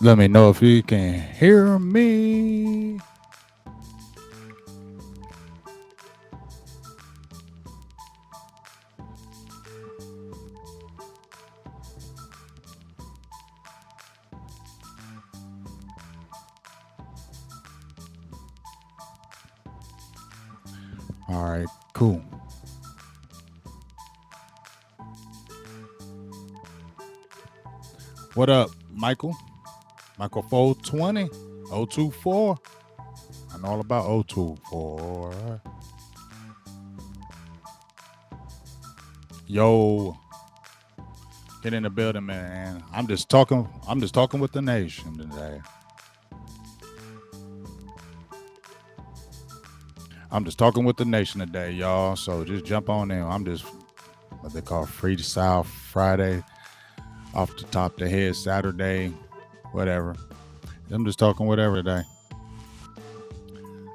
Let me know if you can hear me. All right, cool. What up, Michael? Michael 420 024. I know all about 024. Yo, get in the building, man. I'm just talking with the nation today. I'm just talking with the nation today, y'all. So just jump on in. I'm just what they call Freestyle Friday, off the top of the head Saturday, whatever. I'm just talking whatever today.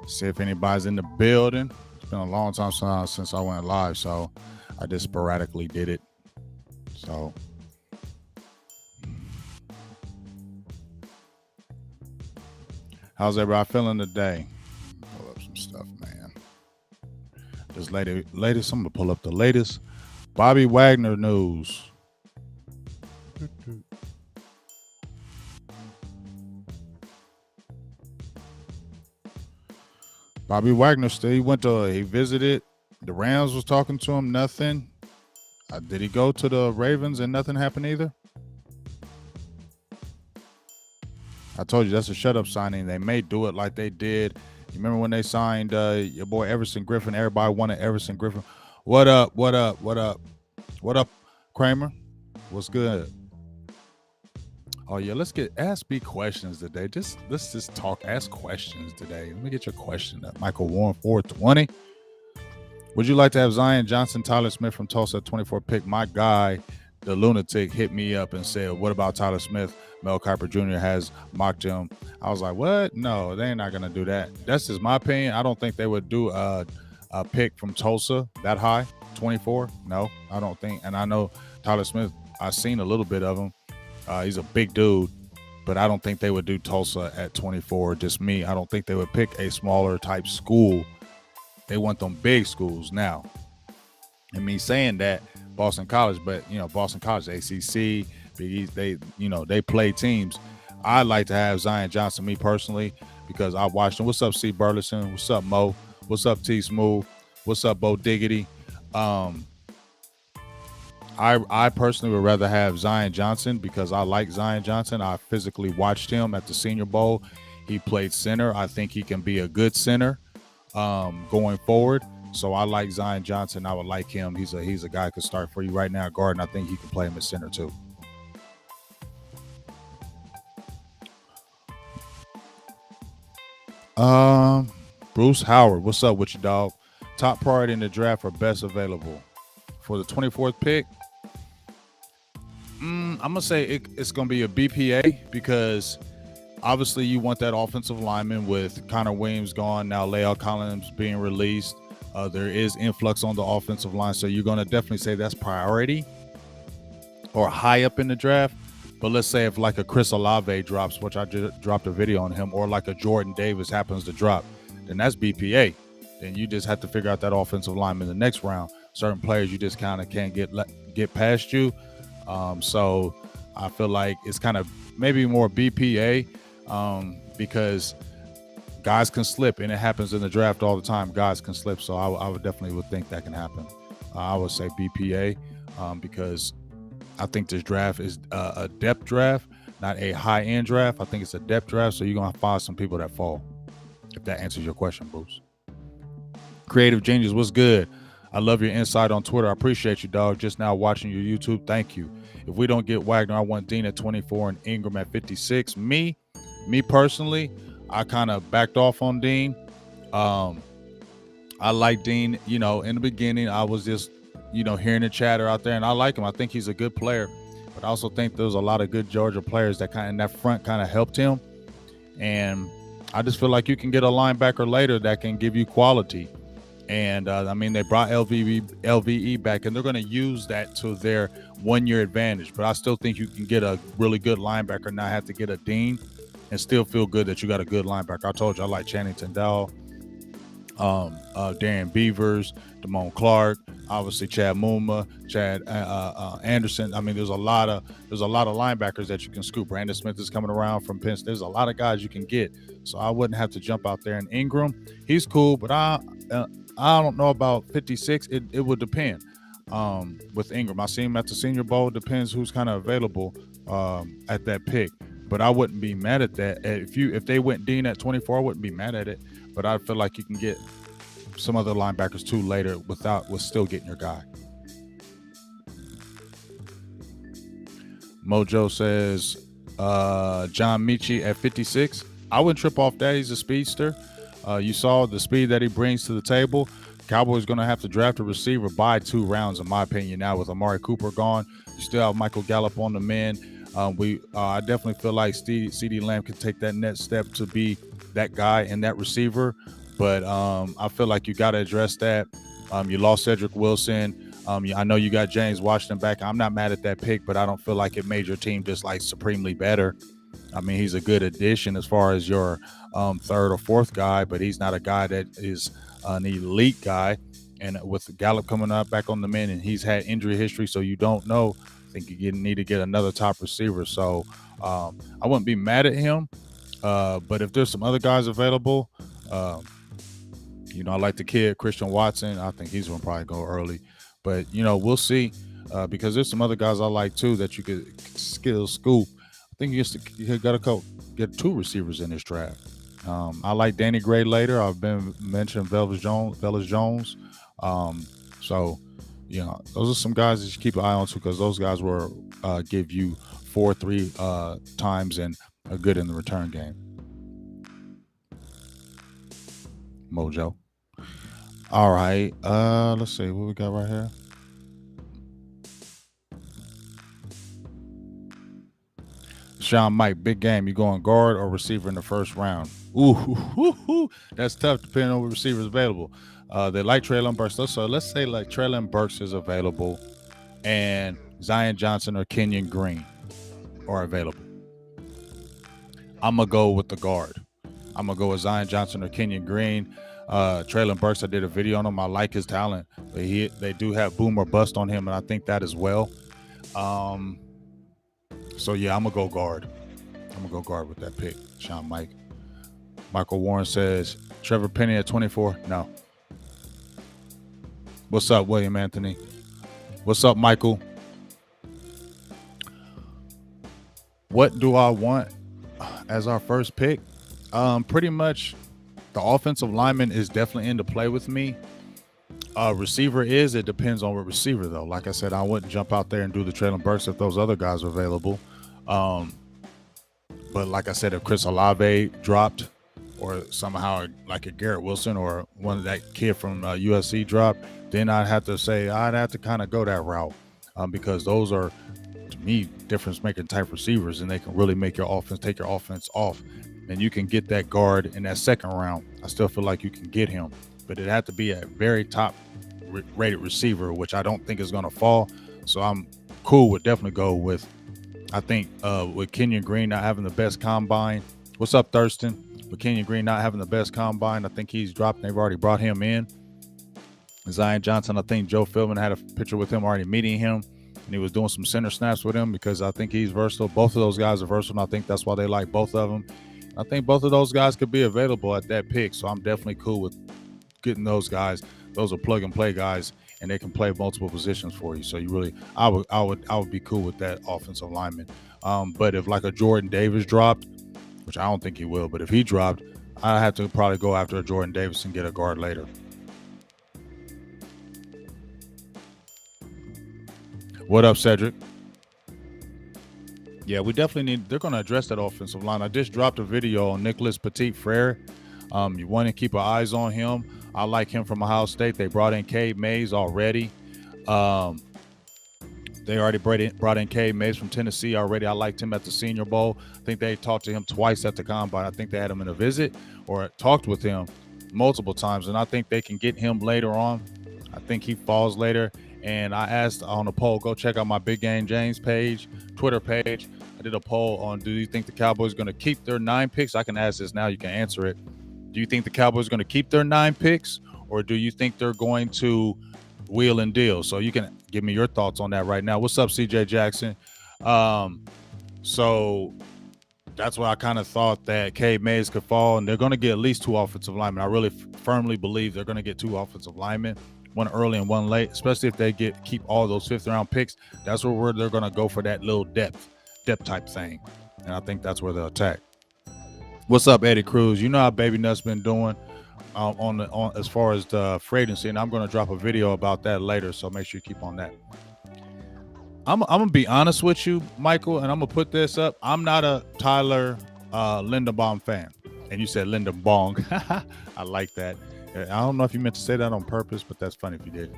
See if anybody's in the building. It's been a long time since I went live, so I just sporadically did it. So how's everybody feeling today? Pull up some stuff, man. This latest, I'm gonna pull up the latest Bobby Wagner news. Bobby Wagner still, he visited. The Rams was talking to him, nothing. Did he go to the Ravens and nothing happened either? I told you that's a shut-up signing. They may do it like they did. You remember when they signed your boy Everson Griffin? Everybody wanted Everson Griffin. What up, Kramer? What's good? Oh yeah, ask me questions today. Let's just talk, ask questions today. Let me get your question up. Michael Warren 420. Would you like to have Zion Johnson, Tyler Smith from Tulsa at 24 pick? My guy, the lunatic, hit me up and said, what about Tyler Smith? Mel Kiper Jr. has mocked him. I was like, what? No, they're not going to do that. That's just my opinion. I don't think they would do a pick from Tulsa that high, 24. No, I don't think. And I know Tyler Smith, I've seen a little bit of him. He's a big dude, but I don't think they would do Tulsa at 24. Just me. I don't think they would pick a smaller type school. They want them big schools now. And me saying that, Boston College, but Boston College, ACC, Big East, they play teams. I like to have Zion Johnson, me personally, because I watched him. What's up, C. Burleson? What's up, Mo? What's up, T. Smooth? What's up, Bo Diggity? I personally would rather have Zion Johnson because I like Zion Johnson. I physically watched him at the Senior Bowl. He played center. I think he can be a good center going forward. So I like Zion Johnson. I would like him. He's a guy who could start for you right now at guard, and I think he can play him at center too. Bruce Howard, what's up with you, dog? Top priority in the draft or best available for the 24th pick? I'm gonna say it's gonna be a BPA because obviously you want that offensive lineman with Connor Williams gone now, La'el Collins being released. There is influx on the offensive line, so you're gonna definitely say that's priority or high up in the draft. But let's say if like a Chris Olave drops, which I just dropped a video on him, or like a Jordan Davis happens to drop, then that's BPA. Then you just have to figure out that offensive lineman in the next round. Certain players you just kind of can't get past you. So I feel like it's kind of maybe more BPA because guys can slip, and it happens in the draft all the time. Guys can slip, so I would definitely think that can happen. I would say BPA because I think this draft is a depth draft, not a high-end draft. I think it's a depth draft, so you're going to find some people that fall, if that answers your question, Bruce. Creative Genius, what's good? I love your insight on Twitter. I appreciate you, dog. Just now watching your YouTube. Thank you. If we don't get Wagner, I want Dean at 24 and Ingram at 56. Me, Me personally, I kind of backed off on Dean. Um, I like Dean. In the beginning, I was just, hearing the chatter out there, and I like him. I think he's a good player, but I also think there's a lot of good Georgia players that in that front kind of helped him. And I just feel like you can get a linebacker later that can give you quality. And they brought LVE back, and they're going to use that to their 1 year advantage. But I still think you can get a really good linebacker, not have to get a Dean, and still feel good that you got a good linebacker. I told you I like Channing Tindall, Darian Beavers, Damone Clark, obviously Chad Muma, Chad Anderson. There's a lot of linebackers that you can scoop. Brandon Smith is coming around from Penn State. There's a lot of guys you can get. So I wouldn't have to jump out there. And Ingram, he's cool, but I don't know about 56. It would depend. With Ingram, I see him at the Senior Bowl. It depends who's kind of available at that pick. But I wouldn't be mad at that. If they went Dean at 24, I wouldn't be mad at it. But I feel like you can get some other linebackers too later with still getting your guy. Mojo says John Michie at 56. I wouldn't trip off that. He's a speedster. You saw the speed that he brings to the table. Cowboys going to have to draft a receiver by 2 rounds, in my opinion. Now with Amari Cooper gone, you still have Michael Gallup on the mend. I definitely feel like CeeDee Lamb can take that next step to be that guy and that receiver. But I feel like you got to address that. You lost Cedric Wilson. I know you got James Washington back. I'm not mad at that pick, but I don't feel like it made your team just like supremely better. He's a good addition as far as your third or fourth guy, but he's not a guy that is an elite guy. And with Gallup coming up back on the mend, and he's had injury history, so you don't know. I think you need to get another top receiver. So I wouldn't be mad at him. But if there's some other guys available, I like the kid Christian Watson. I think he's going to probably go early. But, we'll see because there's some other guys I like too that you could skill scoop. I think you got to get 2 receivers in this draft. I like Danny Gray later. I've been mentioning Velus Jones. Those are some guys that you keep an eye on too, because those guys will give you 4-3 times and a good in the return game. Mojo. All right. Let's see what we got right here. Sean Mike, big game. You going guard or receiver in the first round? Ooh, that's tough depending on what receivers available. They like Treylon Burks. So let's say like Treylon Burks is available and Zion Johnson or Kenyon Green are available. I'm going to go with the guard. I'm going to go with Zion Johnson or Kenyon Green. Treylon Burks, I did a video on him. I like his talent. But they do have boom or bust on him, and I think that as well. So, yeah, I'm going to go guard. I'm going to go guard with that pick, Sean Mike. Michael Warren says, Trevor Penny at 24? No. What's up, William Anthony? What's up, Michael? What do I want as our first pick? Pretty much the offensive lineman is definitely into play with me. Receiver it depends on what receiver, though. Like I said, I wouldn't jump out there and do the Treylon Burks if those other guys are available. But like I said, if Chris Olave dropped, or somehow like a Garrett Wilson or one of that kid from USC dropped, then I'd have to kind of go that route because those are, to me, difference-making type receivers, and they can really make take your offense off. And you can get that guard in that second round. I still feel like you can get him, but it had to be a very top-rated receiver, which I don't think is going to fall. So I'm cool with definitely go with, I think, with Kenyon Green not having the best combine. What's up, Thurston? With Kenyon Green not having the best combine, I think he's dropped. They've already brought him in. Zion Johnson, I think Joe Philbin had a picture with him already meeting him, and he was doing some center snaps with him because I think he's versatile. Both of those guys are versatile, and I think that's why they like both of them. I think both of those guys could be available at that pick, so I'm definitely cool with getting those guys. Those are plug-and-play guys, and they can play multiple positions for you. So I would be cool with that offensive lineman. But if like a Jordan Davis dropped, which I don't think he will, but if he dropped, I have to probably go after a Jordan Davis and get a guard later. What up, Cedric? Yeah, we definitely need. They're going to address that offensive line. I just dropped a video on Nicholas Petit Frere. You want to keep our eyes on him. I like him from Ohio State. They brought in Cade Mays already. Um, they already brought in Cade Mays from Tennessee already. I liked him at the Senior Bowl. I think they talked to him twice at the Combine. I think they had him in a visit or talked with him multiple times, and I think they can get him later on. I think he falls later. And I asked on a poll, go check out my Big Game James page, Twitter page. I did a poll on, do you think the Cowboys are going to keep their 9 picks? I can ask this now. You can answer it. Do you think the Cowboys are going to keep their 9 picks, or do you think they're going to wheel and deal? So you can give me your thoughts on that right now. What's up, CJ Jackson? So that's why I kind of thought that Cade Mays could fall, and they're going to get at least 2 offensive linemen. I really firmly believe they're going to get 2 offensive linemen, one early and one late, especially if they keep all those 5th-round picks. That's where they're going to go for that little depth type thing, and I think that's where they'll attack. What's up, Eddie Cruz? You know how Baby Nuts been doing on as far as the free agency, and I'm going to drop a video about that later, so make sure you keep on that. I'm going to be honest with you, Michael, and I'm going to put this up. I'm not a Tyler Linderbaum fan. And you said Linderbaum. I like that. I don't know if you meant to say that on purpose, but that's funny if you did.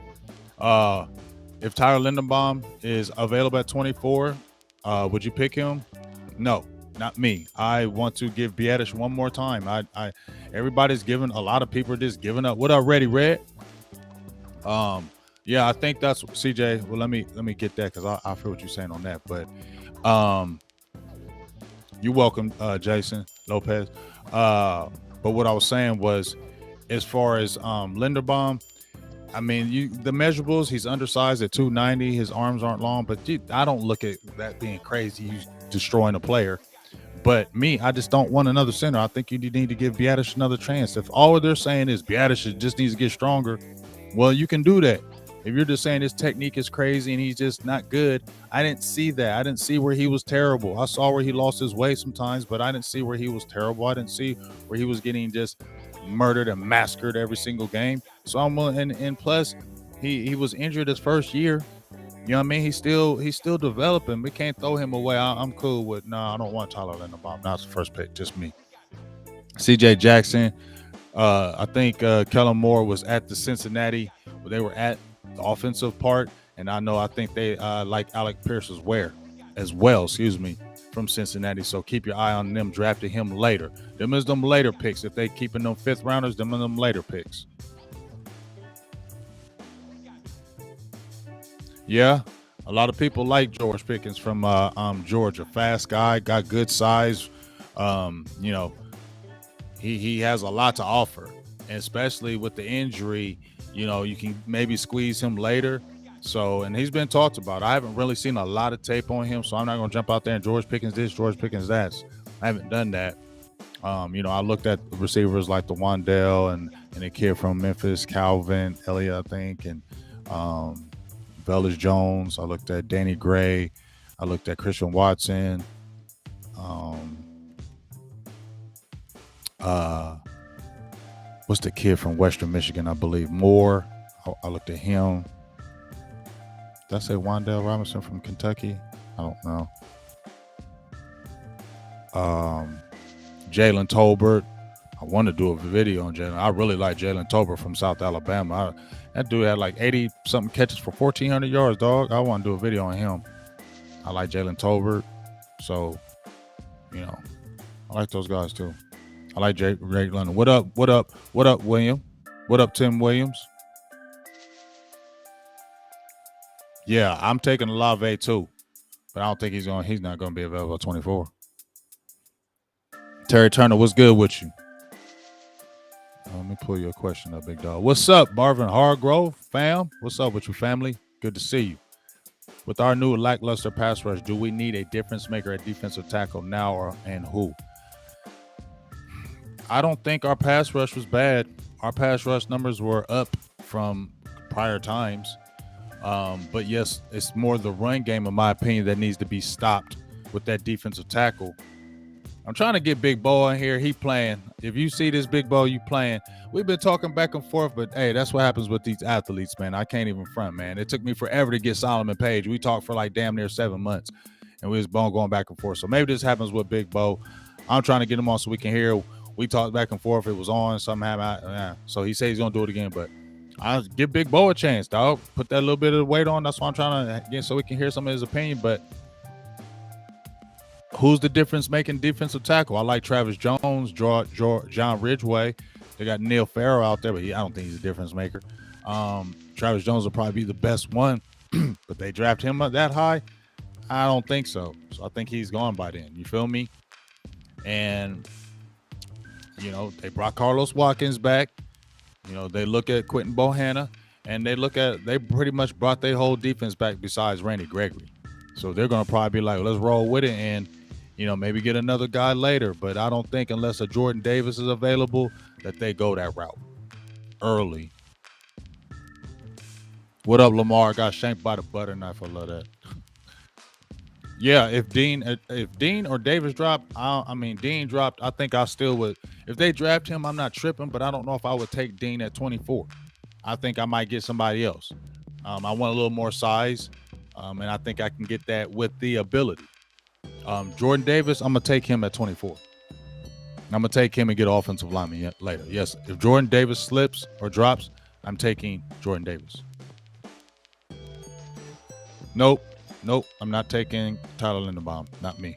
If Tyler Linderbaum is available at 24, would you pick him? No, not me. I want to give Biadasz one more time. Everybody's giving, a lot of people are just giving up. What up, Ready Red? Yeah, I think that's CJ. Well, let me get that because I feel what you're saying on that. But you're welcome, Jason Lopez. But what I was saying was, as far as Linderbaum, I mean, the measurables, he's undersized at 290. His arms aren't long, but I don't look at that being crazy. He's destroying a player. But me, I just don't want another center. I think you need to give Biadasz another chance. If all they're saying is Biadasz just needs to get stronger, well, you can do that. If you're just saying his technique is crazy and he's just not good, I didn't see that. I didn't see where he was terrible. I saw where he lost his way sometimes, but I didn't see where he was terrible. I didn't see where he was getting just murdered and massacred every single game. So I'm willing, and plus he was injured his first year. You know what I mean? He's still developing. We can't throw him away. I'm cool with I don't want Tyler Linderbaum. That's the first pick, just me. CJ Jackson. I think Kellen Moore was at the Cincinnati. They were at the offensive part, and I think they like Alec Pierce as well, from Cincinnati. So keep your eye on them drafting him later. Them is them later picks. If they keeping them 5th rounders, them are them later picks. Yeah, a lot of people like George Pickens from Georgia. Fast guy, got good size. He has a lot to offer, and especially with the injury, you can maybe squeeze him later. So, and he's been talked about. I haven't really seen a lot of tape on him, so I'm not going to jump out there and George Pickens this, George Pickens that. I haven't done that. I looked at receivers like the Wandell and the kid from Memphis, Calvin Elliott, I think, and Velus Jones. I looked at Danny Gray. I looked at Christian Watson. What's the kid from Western Michigan? I believe Moore. I looked at him. Did I say Wandell Robinson from Kentucky? I don't know. Jalen Tolbert. I want to do a video on Jalen. I really like Jalen Tolbert from South Alabama. That dude had like 80-something catches for 1,400 yards, dog. I want to do a video on him. I like Jalen Tolbert. So, I like those guys too. I like Jake London. What up, William? What up, Tim Williams? Yeah, I'm taking Olave too, but I don't think he's not going to be available at 24. Terry Turner, what's good with you? Let me pull your question up, big dog. What's up, Marvin Hargrove, fam? What's up with you, family? Good to see you. With our new lackluster pass rush, do we need a difference maker at defensive tackle now, and who? I don't think our pass rush was bad. Our pass rush numbers were up from prior times. But yes, it's more the run game, in my opinion, that needs to be stopped with that defensive tackle. I'm trying to get Big Bo in here. He playing. If you see this Big Bo, you playing. We've been talking back and forth, but hey, that's what happens with these athletes, man. I can't even front, man. It took me forever to get Solomon Page. We talked for like damn near 7 months. and we was going back and forth. So maybe this happens with Big Bo. I'm trying to get him on so we can hear. We talked back and forth. It was on. Something happened. So he says he's gonna do it again, but I'll give Big Bo a chance, dog. Put that little bit of weight on. That's why I'm trying to get so we can hear some of his opinion. But who's the difference making defensive tackle? I like Travis Jones, John Ridgeway. They got Neil Farrell out there, but I don't think he's a difference maker. Travis Jones will probably be the best one, but they draft him up that high? I don't think so. So I think he's gone by then. You feel me? And, they brought Carlos Watkins back. They look at Quentin Bohanna, and they pretty much brought their whole defense back besides Randy Gregory. So they're going to probably be like, let's roll with it and, maybe get another guy later. But I don't think unless a Jordan Davis is available that they go that route early. What up, Lamar? Got shanked by the butter knife. I love that. Yeah, if Dean or Davis dropped, Dean dropped, I think I still would. If they draft him, I'm not tripping, but I don't know if I would take Dean at 24. I think I might get somebody else. I want a little more size, and I think I can get that with the ability. Jordan Davis, I'm going to take him at 24. I'm going to take him and get offensive lineman later. Yes, if Jordan Davis slips or drops, I'm taking Jordan Davis. Nope, I'm not taking Tyler Linderbaum. Not me.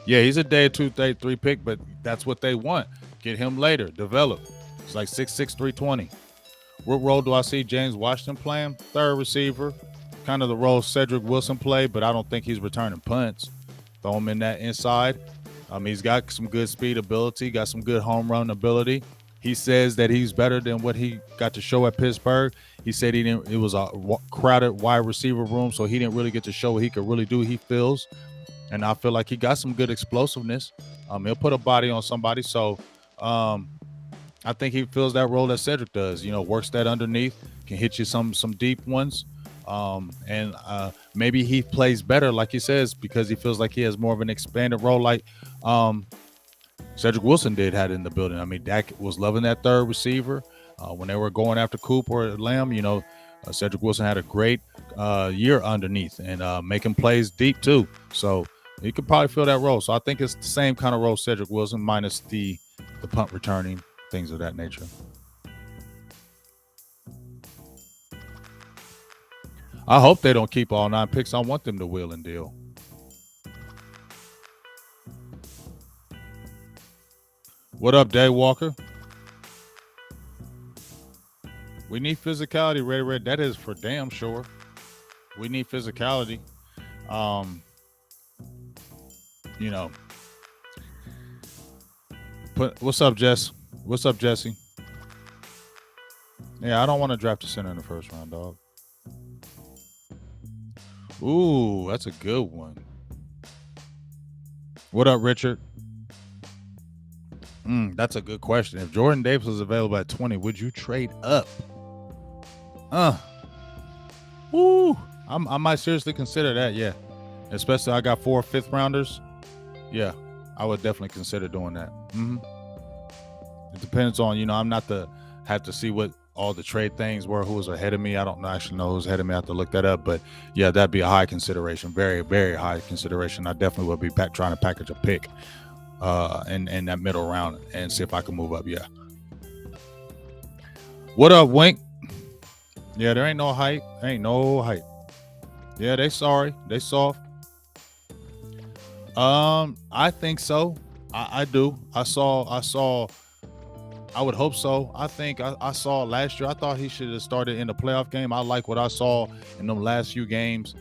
Yeah, he's a day 2, day 3 pick, but that's what they want. Get him later. Develop. It's like 6'6", 320. What role do I see James Washington playing? Third receiver. Kind of the role Cedric Wilson played, but I don't think he's returning punts. Throw him in that inside. He's got some good speed ability, got some good home run ability. He says that he's better than what he got to show at Pittsburgh. He said it was a crowded wide receiver room, so he didn't really get to show what he could really do, he feels. And I feel like he got some good explosiveness. He'll put a body on somebody. So I think he feels that role that Cedric does. Works that underneath, can hit you some deep ones. And maybe he plays better, like he says, because he feels like he has more of an expanded role like Cedric Wilson had in the building. Dak was loving that third receiver. When they were going after Coop or Lamb, Cedric Wilson had a great year underneath and making plays deep too. So he could probably fill that role. So I think it's the same kind of role Cedric Wilson minus the punt returning, things of that nature. I hope they don't keep all 9 picks. I want them to wheel and deal. What up, Dave Walker? We need physicality, Red. That is for damn sure. We need physicality. What's up, Jess? What's up, Jesse? Yeah, I don't want to draft a center in the first round, dog. Ooh, that's a good one. What up, Richard? That's a good question. If Jordan Davis was available at 20, would you trade up? I might seriously consider that, yeah. Especially I got 4 5th-rounders. Yeah, I would definitely consider doing that. It depends on, I'm not have to see what all the trade things were, who was ahead of me. I don't actually know who's ahead of me. I have to look that up. But, yeah, that'd be a high consideration. Very, very high consideration. I definitely would be trying to package a pick in that middle round and see if I can move up, yeah. What up, Wink? Yeah, there ain't no hype. Yeah, they sorry. They soft. I think so. I do. I would hope so. I think I saw last year. I thought he should have started in the playoff game. I like what I saw in them last few games.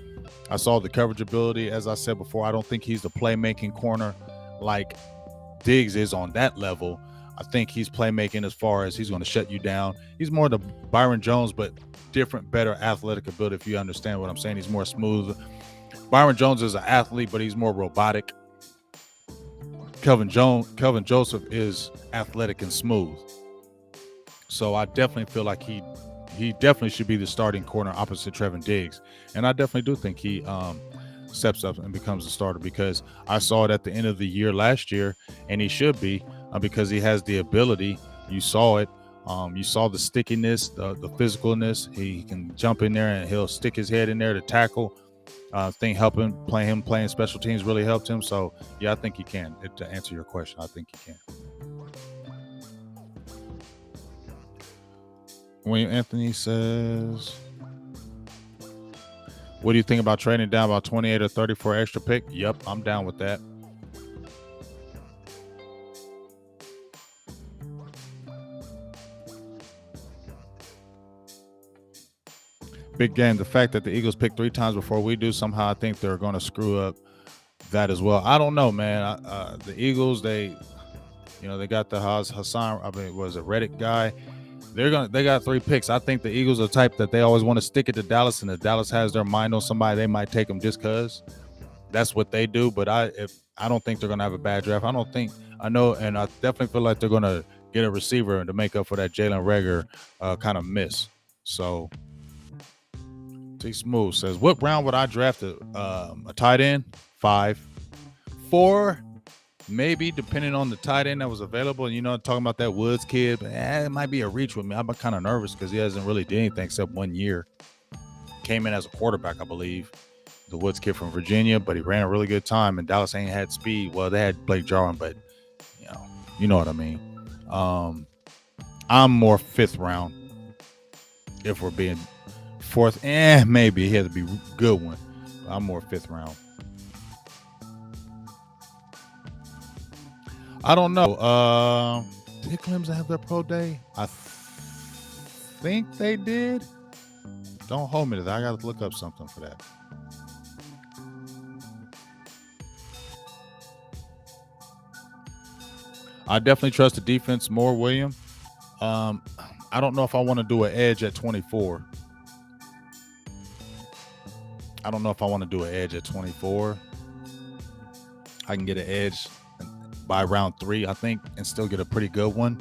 I saw the coverage ability. As I said before, I don't think he's the playmaking corner like Diggs is on that level. I think he's playmaking as far as he's going to shut you down. He's more the Byron Jones, but different, better athletic ability, if you understand what I'm saying. He's more smooth. Byron Jones is an athlete, but he's more robotic. Kelvin Joseph is athletic and smooth. So I definitely feel like he definitely should be the starting corner opposite Trevin Diggs. And I definitely do think he steps up and becomes a starter because I saw it at the end of the year last year, and he should be because he has the ability. You saw it. You saw the stickiness, the physicalness. He can jump in there and he'll stick his head in there to tackle. I think playing special teams really helped him. So yeah, I think he can. To answer your question, I think he can. William Anthony says, "What do you think about trading down about 28 or 30 for an extra pick?" Yep, I'm down with that. Big game. The fact that the Eagles picked 3 times before we do, somehow I think they're going to screw up that as well. I don't know, man. The Eagles, they got the Hassan. I mean, was a Reddick guy. They got 3 picks. I think the Eagles are the type that they always want to stick it to Dallas, and if Dallas has their mind on somebody, they might take them just because that's what they do. But I don't think they're gonna have a bad draft. I know, and I definitely feel like they're gonna get a receiver to make up for that Jalen Reagor kind of miss. So T Smooth says, "What round would I draft a tight end? 5, 4." Maybe, depending on the tight end that was available. And, talking about that Woods kid, but, it might be a reach with me. I'm kind of nervous because he hasn't really did anything except 1 year. Came in as a quarterback, I believe. The Woods kid from Virginia, but he ran a really good time. And Dallas ain't had speed. Well, they had Blake Jarwin, but, you know what I mean. I'm more 5th round. If we're being 4th, maybe he had to be a good one. I'm more 5th round. I don't know. Did Clemson have their pro day? I think they did. Don't hold me to that. I got to look up something for that. I definitely trust the defense more, William. I don't know if I want to do an edge at 24. I can get an edge by round 3, I think, and still get a pretty good one.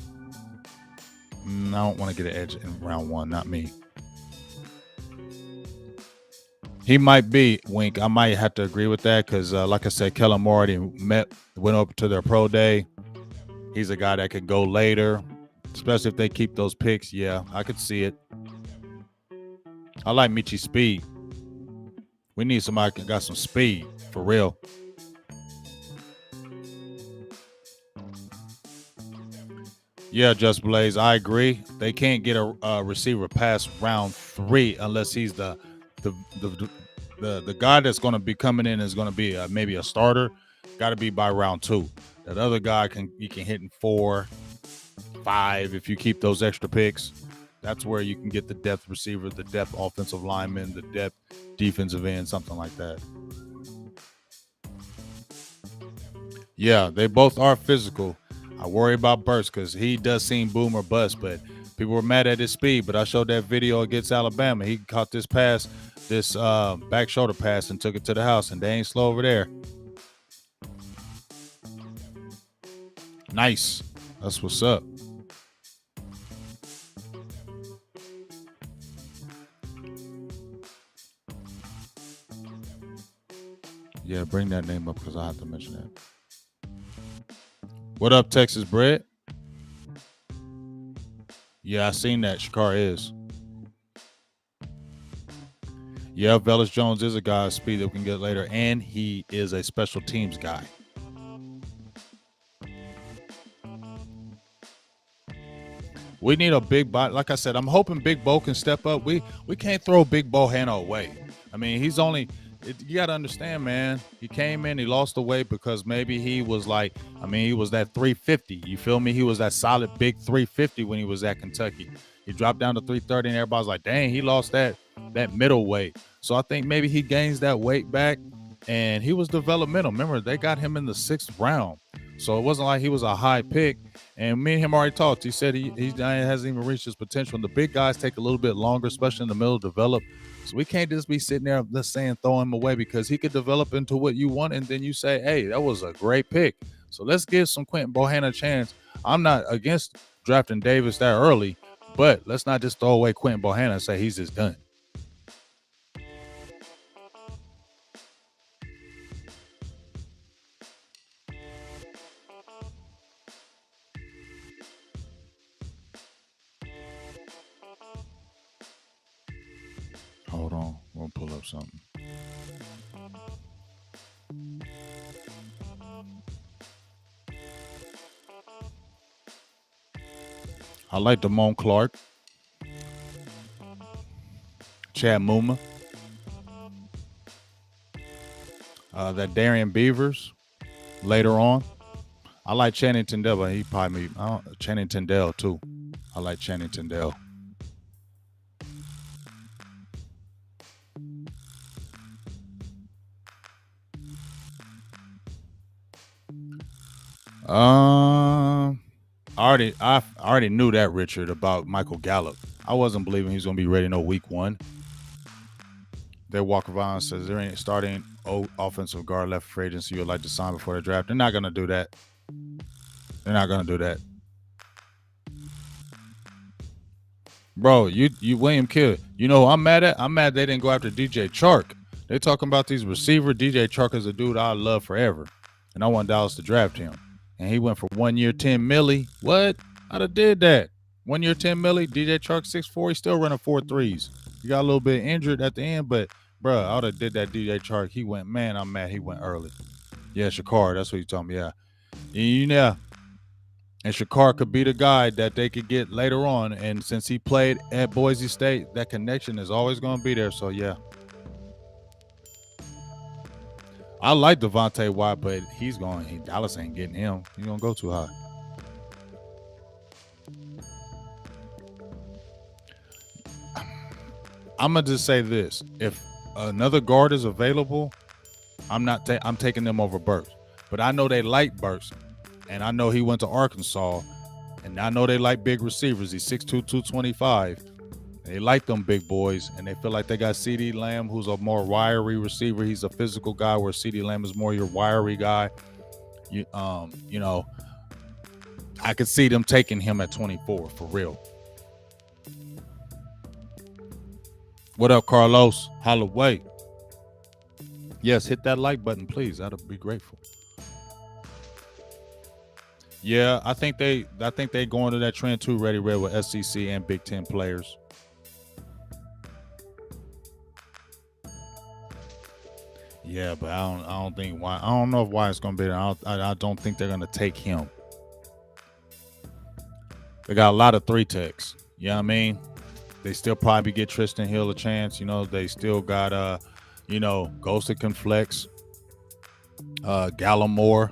I don't want to get an edge in round 1, not me. He might be, Wink. I might have to agree with that because, like I said, Kellen Moore already went over to their pro day. He's a guy that could go later, especially if they keep those picks. Yeah, I could see it. I like Michi's speed. We need somebody that got some speed, for real. Yeah, Just Blaze, I agree. They can't get a receiver past round 3 unless he's the guy that's going to be coming in is going to be maybe a starter. Got to be by round 2. That other guy can hit in 4, 5 if you keep those extra picks. That's where you can get the depth receiver, the depth offensive lineman, the depth defensive end, something like that. Yeah, they both are physical. I worry about Burst because he does seem boom or bust, but people were mad at his speed. But I showed that video against Alabama. He caught this pass, this back shoulder pass, and took it to the house, and they ain't slow over there. Nice. That's what's up. Yeah, bring that name up because I have to mention that. What up, Texas Bread? Yeah, I seen that. Shakar is. Yeah, Velus Jones is a guy of speed that we can get later, and he is a special teams guy. We need a big body. Like I said, I'm hoping Big Bo can step up. We can't throw Big Bohanna away. I mean, he's only you got to understand, man. He came in, he lost the weight because maybe he was like, he was that 350. You feel me? He was that solid big 350 when he was at Kentucky. He dropped down to 330, and everybody's like, dang, he lost that middle weight. So I think maybe he gains that weight back, and he was developmental. Remember, they got him in the 6th round. So it wasn't like he was a high pick. And me and him already talked. He said he hasn't even reached his potential. And the big guys take a little bit longer, especially in the middle, to develop. So we can't just be sitting there, let's say, and throw him away because he could develop into what you want. And then you say, hey, that was a great pick. So let's give some Quentin Bohanna a chance. I'm not against drafting Davis that early, but let's not just throw away Quentin Bohanna and say he's just done. Hold on. We'll pull up something. I like Damone Clark, Chad Muma, that Darian Beavers later on. I like Channing Tindall, but he probably Channing Tindall too. I like Channing Tindall. I already knew that, Richard, about Michael Gallup. I wasn't believing he was gonna be ready no week one. They walk around and says there ain't starting offensive guard left free agency you'd like to sign before the draft. They're not gonna do that. They're not gonna do that. Bro, you William Kidd. You know who I'm mad at? I'm mad they didn't go after DJ Chark. They talking about these receivers. DJ Chark is a dude I love forever. And I want Dallas to draft him. And he went for 1 year, 10 milli. What? I'd have did that. 1 year, 10 milli. DJ Chark 6'4". He's still running 4.3s. He got a little bit injured at the end, but bro, I would have did that DJ Chark. He went, man, I'm mad he went early. Yeah, Shakar, that's what you told me. Yeah. Yeah. And Shakar could be the guy that they could get later on. And since he played at Boise State, that connection is always going to be there. So, yeah. I like Devontae White, but Dallas ain't getting him. He's going to go too high. I'm going to just say this. If another guard is available, I'm taking them over Burks. But I know they like Burks. And I know he went to Arkansas, and I know they like big receivers. He's 6'2", 225. They like them big boys, and they feel like they got CeeDee Lamb, who's a more wiry receiver. He's a physical guy, where CeeDee Lamb is more your wiry guy. You know, I could see them taking him at 24 for real. What up, Carlos Holloway? Yes, hit that like button, please. That'll be grateful. Yeah, I think they going to that trend too, ready red with SEC and Big Ten players. Yeah, but I don't think why. I don't know if why it's gonna be there. I don't think they're gonna take him. They got a lot of 3-techs. You know what I mean? They still probably get Tristan Hill a chance. You know, they still got Ghosted can flex. Gallimore.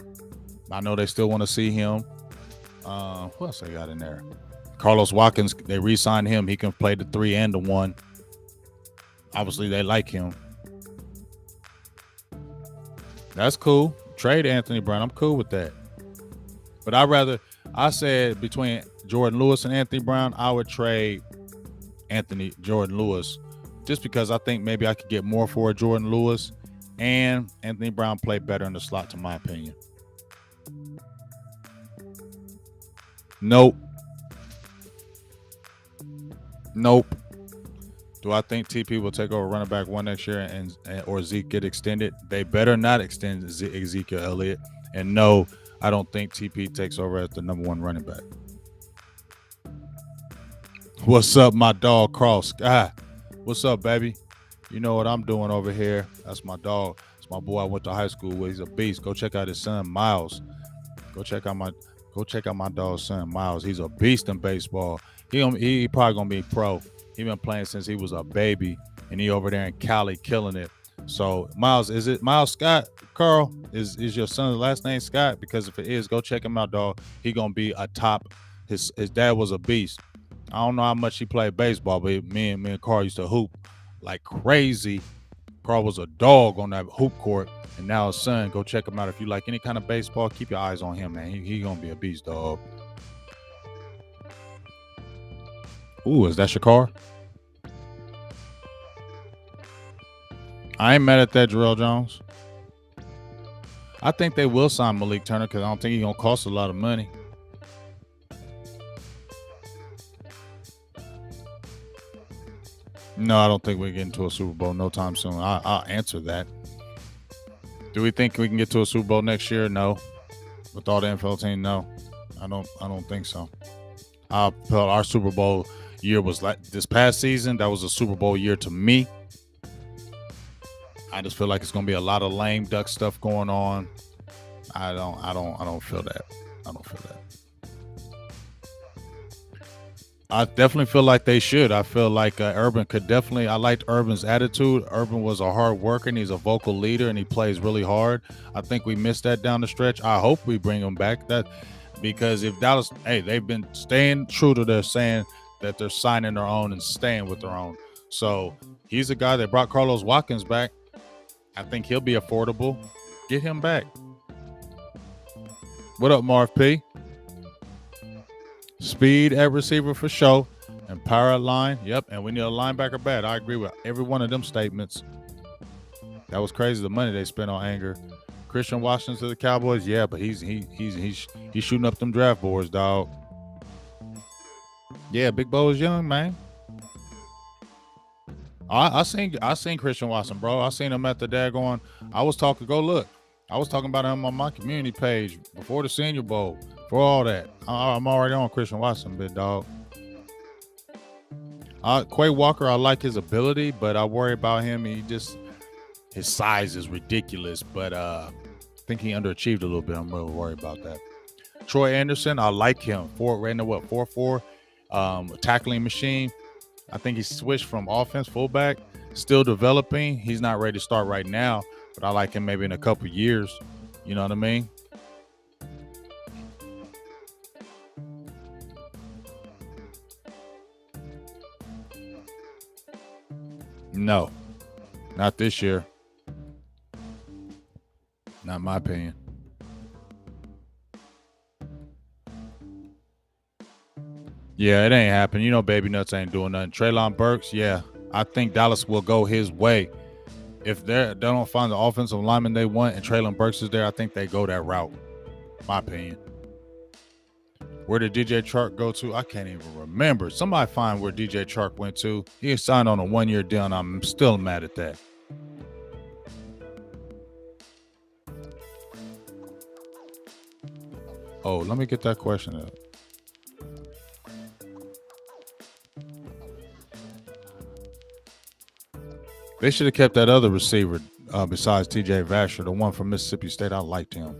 I know they still want to see him. Who else they got in there? Carlos Watkins, they re-signed him. He can play the 3 and the 1. Obviously, they like him. That's cool. Trade Anthony Brown. I'm cool with that. But I said between Jordan Lewis and Anthony Brown, I would trade Jordan Lewis just because I think maybe I could get more for Jordan Lewis, and Anthony Brown played better in the slot, to my opinion. Nope. Do I think TP will take over running back 1 next year or Zeke get extended? They better not extend Ezekiel Elliott. And no, I don't think TP takes over as the number 1 running back. What's up, my dog Cross? What's up, baby? You know what I'm doing over here. That's my dog. It's my boy I went to high school with. He's a beast. Go check out his son, Miles. Go check out my dog's son, Miles. He's a beast in baseball. He probably gonna be pro. He been playing since he was a baby, and he over there in Cali killing it. So, Miles, is it Miles Scott? Carl, is your son's last name Scott? Because if it is, go check him out, dog. He gonna be a top. His dad was a beast. I don't know how much he played baseball, but me and Carl used to hoop like crazy. Carl was a dog on that hoop court, and now his son. Go check him out if you like any kind of baseball. Keep your eyes on him, man. He gonna be a beast, dog. Ooh, is that Shakar? I ain't mad at that, Jarrell Jones. I think they will sign Malik Turner because I don't think he's gonna cost a lot of money. No, I don't think we get into a Super Bowl no time soon. I'll answer that. Do we think we can get to a Super Bowl next year? No. With all the NFL team, no. I don't think so. Our Super Bowl year was like this past season. That was a Super Bowl year to me. I just feel like it's gonna be a lot of lame duck stuff going on. I don't feel that. I don't feel that. I definitely feel like they should. I feel like Urban could definitely. I liked Urban's attitude. Urban was a hard worker, and he's a vocal leader, and he plays really hard. I think we missed that down the stretch. I hope we bring him back. That because if Dallas, hey, they've been staying true to their saying that they're signing their own and staying with their own. So he's a guy that brought Carlos Watkins back. I think he'll be affordable. Get him back. What up, Marv P? Speed at receiver for sure. And power at line. Yep. And we need a linebacker bad. I agree with every one of them statements. That was crazy, the money they spent on Anger. Christian Washington to the Cowboys. Yeah, but he's shooting up them draft boards, dog. Yeah, Big Bo is young, man. I seen Christian Watson, bro. I seen him at the daggone. I was talking about him on my community page before the Senior Bowl. For all that, I'm already on Christian Watson, big dog. Quay Walker, I like his ability, but I worry about him. His size is ridiculous, but I think he underachieved a little bit. I'm really worried about that. Troy Anderson, I like him. 4.4, tackling machine. I think he switched from offense fullback, still developing. He's not ready to start right now, but I like him maybe in a couple years. You know what I mean? No, not this year. Not my opinion. Yeah, it ain't happening. You know, Baby Nuts ain't doing nothing. Treylon Burks, yeah, I think Dallas will go his way. If they don't find the offensive lineman they want and Treylon Burks is there, I think they go that route. My opinion. Where did DJ Chark go to? I can't even remember. Somebody find where DJ Chark went to. He signed on a 1-year deal, and I'm still mad at that. Oh, let me get that question up. They should have kept that other receiver besides TJ Vasher, the one from Mississippi State. I liked him.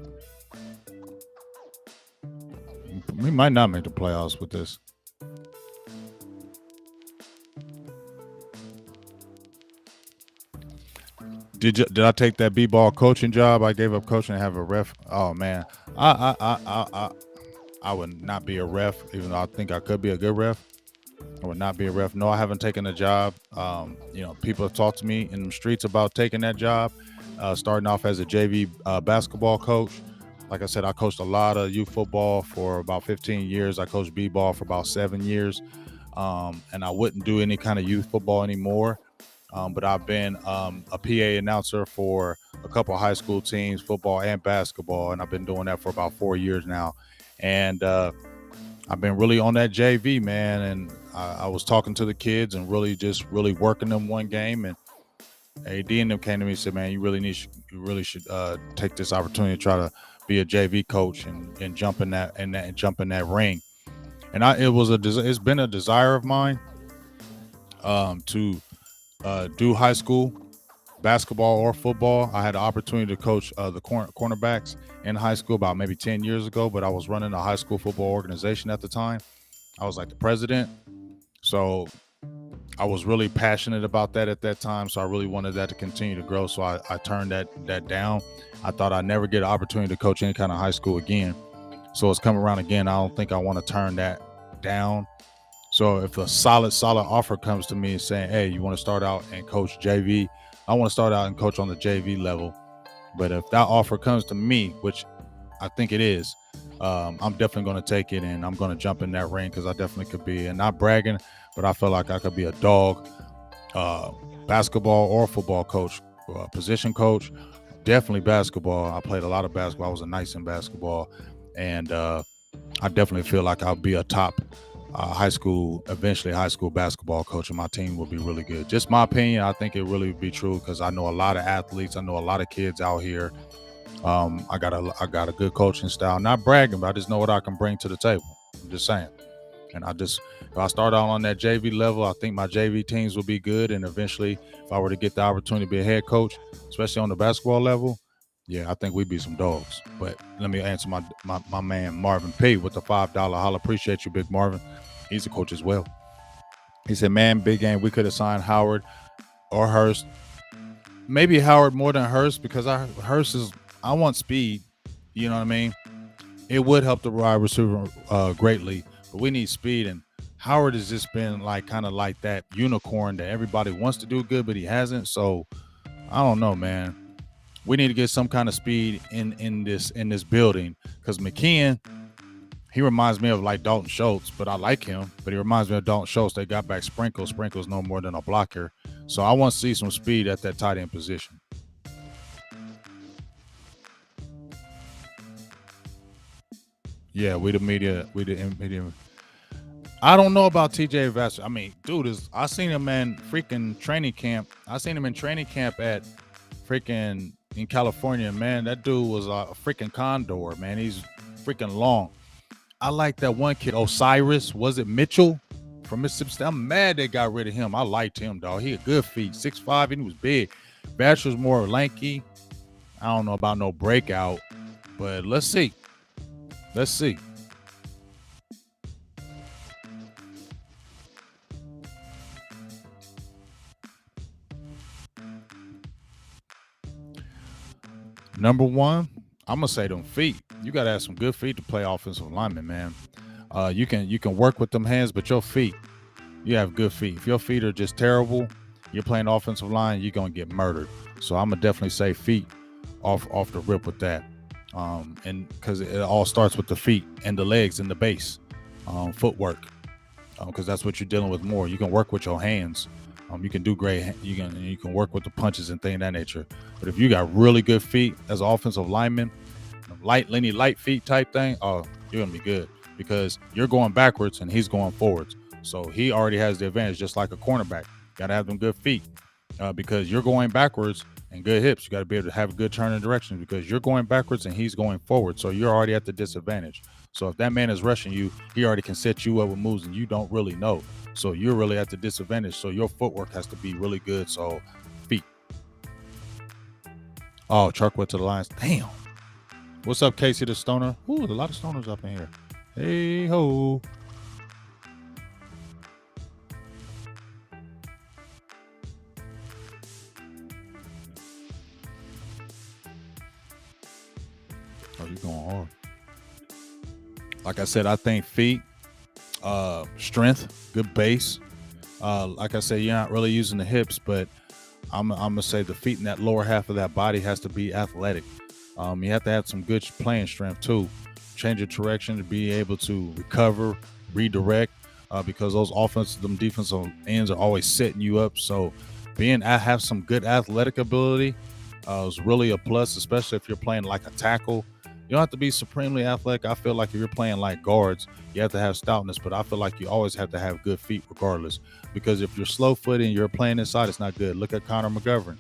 We might not make the playoffs with this. Did I take that b-ball coaching job? I gave up coaching and have a ref. Oh man, I would not be a ref, even though I think I could be a good ref. I would not be a ref. No, I haven't taken a job. People have talked to me in the streets about taking that job. Starting off as a JV basketball coach. Like I said, I coached a lot of youth football for about 15 years. I coached b-ball for about 7 years. And I wouldn't do any kind of youth football anymore. But I've been a PA announcer for a couple of high school teams, football and basketball, and I've been doing that for about 4 years now. And I've been really on that JV, man. And I was talking to the kids and really working them one game. And AD and them came to me and said, "Man, you really should take this opportunity to try to be a JV coach and jump in that ring." And it's been a desire of mine to do high school basketball or football. I had the opportunity to coach the cornerbacks in high school about maybe 10 years ago, but I was running a high school football organization at the time. I was like the president. So I was really passionate about that at that time. So I really wanted that to continue to grow. So I turned that down. I thought I'd never get an opportunity to coach any kind of high school again. So it's coming around again. I don't think I want to turn that down. So if a solid offer comes to me saying, "Hey, you want to start out and coach JV?" I want to start out and coach on the JV level. But if that offer comes to me, which I think it is, I'm definitely going to take it, and I'm going to jump in that ring because I definitely could be, and not bragging, but I feel like I could be a dog basketball or football coach, position coach. Definitely basketball. I played a lot of basketball. I was a nice in basketball. And I definitely feel like I'll be a top eventually high school basketball coach, and my team will be really good. Just my opinion. I think it really would be true because I know a lot of athletes. I know a lot of kids out here. I got a good coaching style. Not bragging, but I just know what I can bring to the table. I'm just saying. And if I start out on that JV level, I think my JV teams will be good. And eventually, if I were to get the opportunity to be a head coach, especially on the basketball level, yeah, I think we'd be some dogs. But let me answer my man Marvin P with the $5 holla. Appreciate you, Big Marvin. He's a coach as well. He said, man, big game. We could have signed Howard or Hurst. Maybe Howard more than Hurst because I want speed. You know what I mean? It would help the wide receiver greatly, but we need speed. And Howard has just been like kind of like that unicorn that everybody wants to do good, but he hasn't. So I don't know, man. We need to get some kind of speed in this building because McKeon, he reminds me of like Dalton Schultz, but I like him. But he reminds me of Dalton Schultz. They got back Sprinkle. Sprinkle's no more than a blocker. So I want to see some speed at that tight end position. Yeah, we the media. I don't know about TJ Vassar. I mean, dude, I seen him in freaking training camp. I seen him in training camp at freaking in California. Man, that dude was a freaking condor, man. He's freaking long. I like that one kid, Osiris. Was it Mitchell from Mississippi State? I'm mad they got rid of him. I liked him, dog. He had good feet, 6'5", and he was big. Vassar's more lanky. I don't know about no breakout, but let's see. Let's see. Number one, I'm gonna say them feet. You gotta have some good feet to play offensive lineman, man. You can work with them hands, but your feet, you have good feet. If your feet are just terrible, you're playing offensive line, you're gonna get murdered. So I'm gonna definitely say feet off the rip with that. And because it all starts with the feet and the legs and the base, footwork, because that's what you're dealing with more. You can work with your hands. You can do great. You can work with the punches and things of that nature. But if you got really good feet as an offensive lineman, light feet type thing, you're gonna be good because you're going backwards and he's going forwards. So he already has the advantage, just like a cornerback. Got to have them good feet because you're going backwards and good hips. You got to be able to have a good turn in direction because you're going backwards and he's going forward. So you're already at the disadvantage. So if that man is rushing you, he already can set you up with moves and you don't really know. So you're really at the disadvantage. So your footwork has to be really good. So feet. Oh, Chuck went to the Lions. Damn. What's up, Casey the Stoner? Ooh, a lot of stoners up in here. Hey ho. Oh, you're going hard. Like I said, I think feet, strength, good base. Like I said, you're not really using the hips, but I'm gonna say the feet in that lower half of that body has to be athletic. You have to have some good playing strength too. Change your direction to be able to recover, redirect, because those offensive, them defensive ends are always setting you up. So have some good athletic ability is really a plus, especially if you're playing like a tackle. You don't have to be supremely athletic. I feel like if you're playing like guards, you have to have stoutness, but I feel like you always have to have good feet regardless. Because if you're slow-footed and you're playing inside, it's not good. Look at Conor Mcgovern.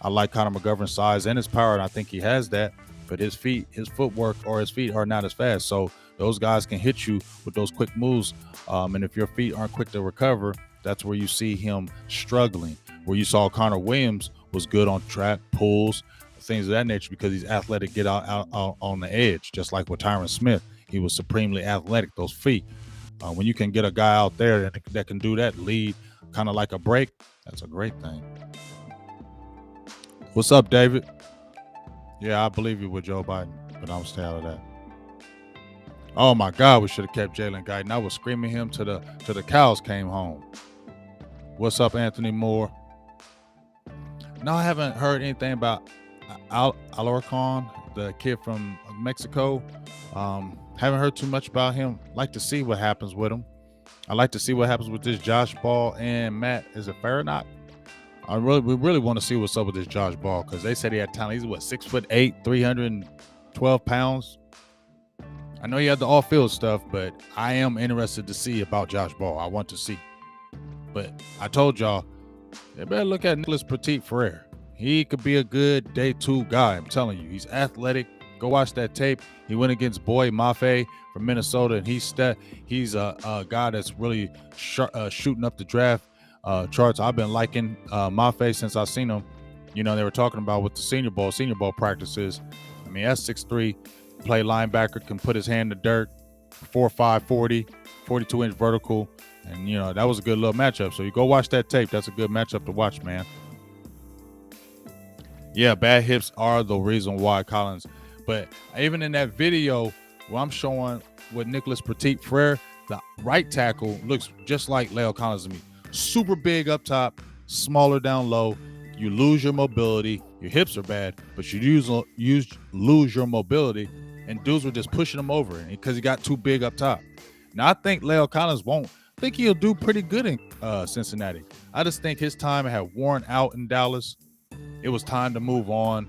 I like Conor McGovern's size and his power, and I think he has that. But his feet are not as fast. So those guys can hit you with those quick moves. And if your feet aren't quick to recover, that's where you see him struggling. Where you saw Connor Williams was good on trap, pulls, things of that nature because he's athletic, get out on the edge, just like with Tyron Smith. He was supremely athletic, those feet. When you can get a guy out there that can do that, lead kind of like a break, that's a great thing. What's up, David? Yeah, I believe you with Joe Biden, but I'm staying out of that. Oh my God, we should have kept Jalen Guyton. I was screaming him to the cows came home. What's up, Anthony Moore? No, I haven't heard anything about Alarcon, the kid from Mexico. Haven't heard too much about him. Like to see what happens with him. I like to see what happens with this Josh Ball and Matt. Is it Farinaut? We really want to see what's up with this Josh Ball because they said he had talent. He's 6'8", 312 pounds. I know he had the off-field stuff, but I am interested to see about Josh Ball. I want to see. But I told y'all, they better look at Nicholas Petit-Frere. He could be a good day two guy. I'm telling you, he's athletic. Go watch that tape. He went against Boy Mafe from Minnesota, and he's a guy that's really shooting up the draft charts. I've been liking Mafe since I've seen him. You know, they were talking about with the senior ball practices. I mean, that's 6'3", play linebacker, can put his hand in the dirt, 4'5", 40, 42-inch vertical. And, that was a good little matchup. So you go watch that tape. That's a good matchup to watch, man. Yeah, bad hips are the reason why Collins. But even in that video where I'm showing with Nicholas Petit Frere, the right tackle looks just like La'el Collins to me. Super big up top, smaller down low. You lose your mobility. Your hips are bad, but you lose your mobility. And dudes were just pushing him over because he got too big up top. Now, I think La'el Collins won't. I think he'll do pretty good in Cincinnati. I just think his time had worn out in Dallas. It was time to move on.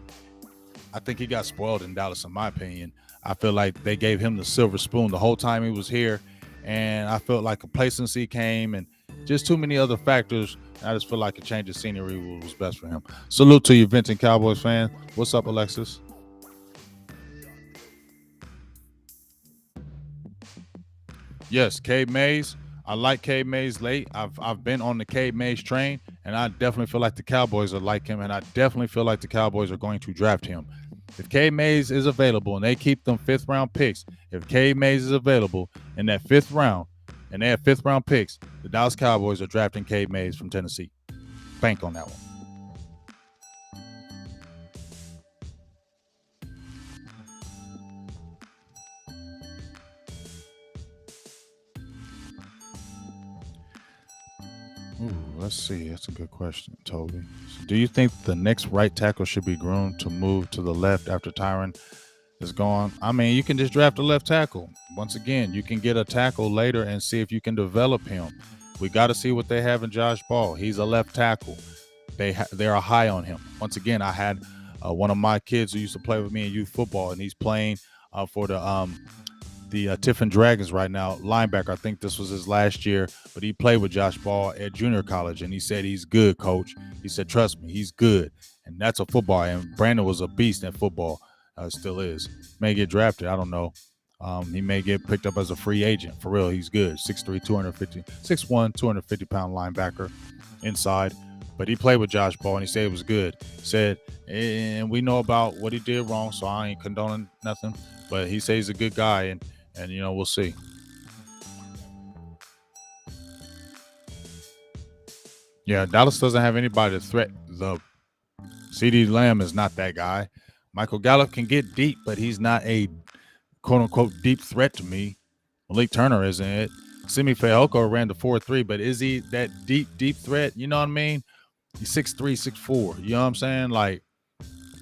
I think he got spoiled in Dallas, in my opinion. I feel like they gave him the silver spoon the whole time he was here. And I felt like complacency came and just too many other factors. I just feel like a change of scenery was best for him. Salute to you, Vinton Cowboys fan. What's up, Alexis? Yes, Cade Mays. I like Cade Mays late. I've been on the Cade Mays train, and I definitely feel like the Cowboys are like him, and I definitely feel like the Cowboys are going to draft him. If Cade Mays is available and they keep them 5th-round picks, if Cade Mays is available in that 5th round and they have 5th-round picks, the Dallas Cowboys are drafting Cade Mays from Tennessee. Bank on that one. Ooh, let's see. That's a good question, Toby. So do you think the next right tackle should be groomed to move to the left after Tyron is gone? I mean, you can just draft a left tackle. Once again, you can get a tackle later and see if you can develop him. We got to see what they have in Josh Ball. He's a left tackle. They are high on him. Once again, I had one of my kids who used to play with me in youth football, and he's playing for the Tiffin Dragons right now, linebacker. I think this was his last year, but he played with Josh Ball at junior college, and he said he's good, coach. He said, trust me, he's good. And that's a football. And Brandon was a beast in football, still is. May get drafted, I don't know. He may get picked up as a free agent. For real, he's good. 6'3", 6'1", 250-pound linebacker inside. But he played with Josh Ball, and he said it was good. Said, and we know about what he did wrong, so I ain't condoning nothing. But he says he's a good guy, and we'll see. Yeah, Dallas doesn't have anybody to threat. The CD Lamb is not that guy. Michael Gallup can get deep, but he's not a quote-unquote deep threat to me. Malik Turner isn't it. Simi Fehoko ran the 4.3, but is he that deep threat? You know what I mean? He's 6'3", 6'4". You know what I'm saying? Like,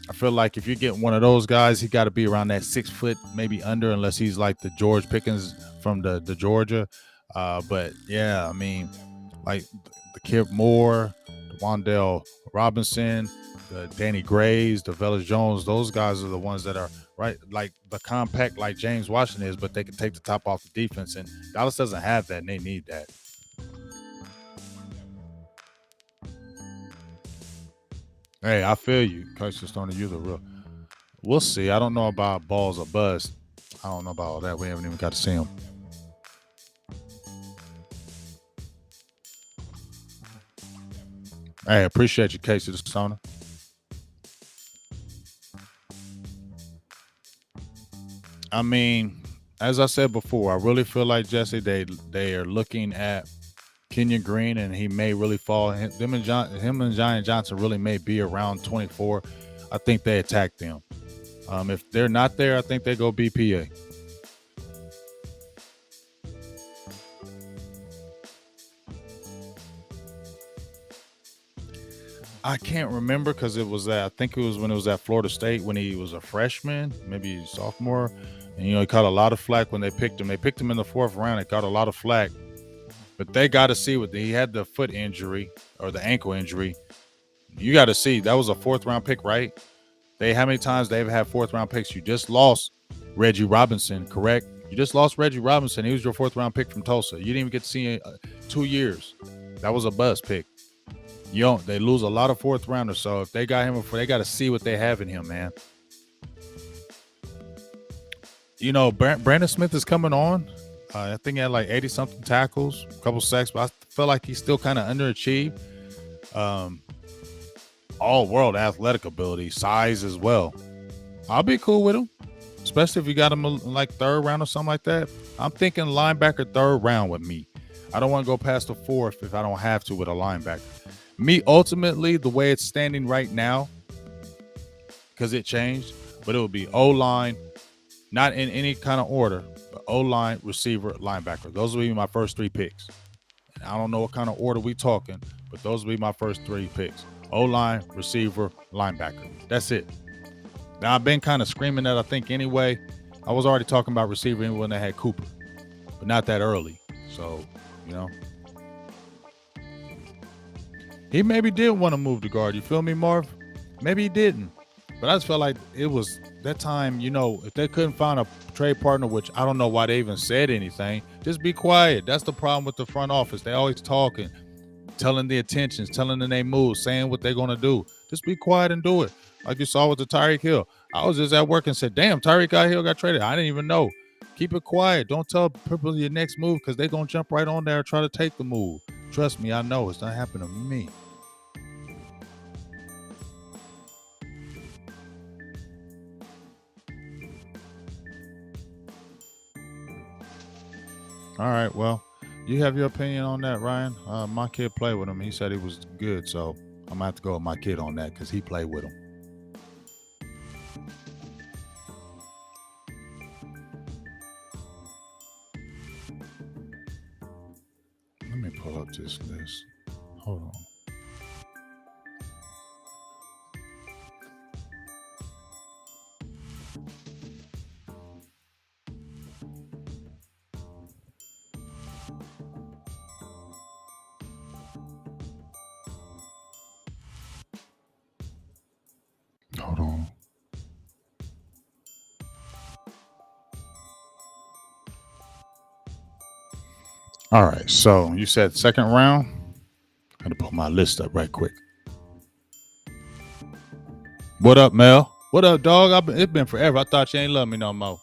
I feel like if you get one of those guys, he got to be around that 6 foot, maybe under, unless he's like the George Pickens from the Georgia. But yeah, I mean, like the Kip Moore, the Wandale Robinson, the Danny Grays, the Velus Jones, those guys are the ones that are right, like the compact, like James Washington is, but they can take the top off the defense. And Dallas doesn't have that, and they need that. Hey, I feel you. Coach just on you the real. We'll see. I don't know about balls or bust. I don't know about all that. We haven't even got to see him. Hey, appreciate you, Casey Sona. I mean, as I said before, I really feel like Jesse, they are looking at Kenyon Green, and he may really fall. Him and Zion Johnson really may be around 24. I think they attack them. If they're not there, I think they go BPA. I can't remember because I think it was when it was at Florida State when he was a freshman, maybe sophomore. And, he caught a lot of flack when they picked him. They picked him in the 4th round. It got a lot of flack. But they got to see he had the foot injury or the ankle injury. You got to see that was a 4th round pick, right? How many times they've had 4th round picks? You just lost Reggie Robinson, correct? You just lost Reggie Robinson. He was your 4th round pick from Tulsa. You didn't even get to see 2 years. That was a buzz pick. They lose a lot of 4th rounders. So if they got him before, they got to see what they have in him, man. Brandon Smith is coming on. I think he had like 80-something tackles, a couple sacks, but I feel like he's still kind of underachieved. All-world athletic ability, size as well. I'll be cool with him. especially if you got him like third round or something like that. I'm thinking linebacker third round with me. I don't want to go past the fourth if I don't have to with a linebacker. Me, ultimately, the way it's standing right now, because it changed, but it would be O-line, not in any kind of order, but O-line, receiver, linebacker. Those will be my first three picks. And I don't know what kind of order we talking, but those will be my first three picks. O-line, receiver, linebacker. That's it. Now, I've been kind of screaming that, I think, anyway. I was already talking about receiver even when they had Cooper, but not that early. So, you know. He maybe did want to move to guard. You feel me, Marv? Maybe he didn't. But I just felt like it was that time, you know, if they couldn't find a trade partner, which I don't know why they even said anything, just be quiet. That's the problem with the front office. They always talking, telling the attentions, telling them they move, saying what they're going to do. Just be quiet and do it. Like you saw with the Tyreek Hill. I was just at work and said, damn, Tyreek Hill got traded. I didn't even know. Keep it quiet. Don't tell people your next move because they're going to jump right on there and try to take the move. Trust me, I know. It's not happening to me. All right, well, you have your opinion on that, Ryan. My kid played with him. He said he was good, so I'm going to have to go with my kid on that because he played with him. Let me pull up this list. Hold on. Hold on. All right, so you said second round. I'm going to pull my list up right quick. What up, Mel? What up, dog? It's been forever. I thought you ain't love me no more.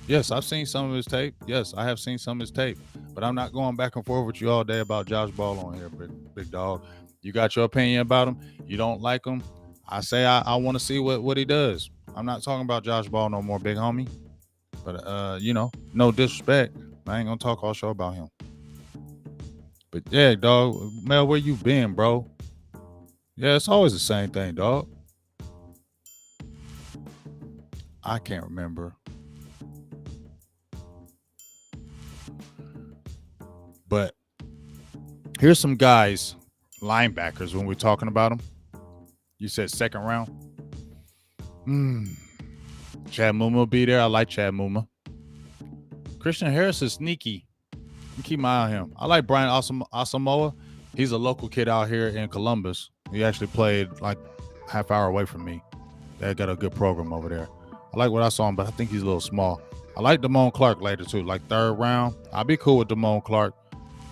Yes, I've seen some of his tape. Yes, I have seen some of his tape. But I'm not going back and forth with you all day about Josh Ball on here, big dog. You got your opinion about him. You don't like him. I say I want to see what he does. I'm not talking about Josh Ball no more, big homie. But, you know, no disrespect. I ain't going to talk all show about him. But, yeah, dog, Mel, where you been, bro? Yeah, it's always the same thing, dog. I can't remember. But here's some guys, linebackers, when we're talking about them. You said second round. Chad Muma will be there. I like Chad Muma. Christian Harris is sneaky. Keep my eye on him. I like Brian Asamoah. He's a local kid out here in Columbus. He actually played like half hour away from me. They got a good program over there. I like what I saw him, but I think he's a little small. I like Damone Clark later too, like third round. I'll be cool with Damone Clark.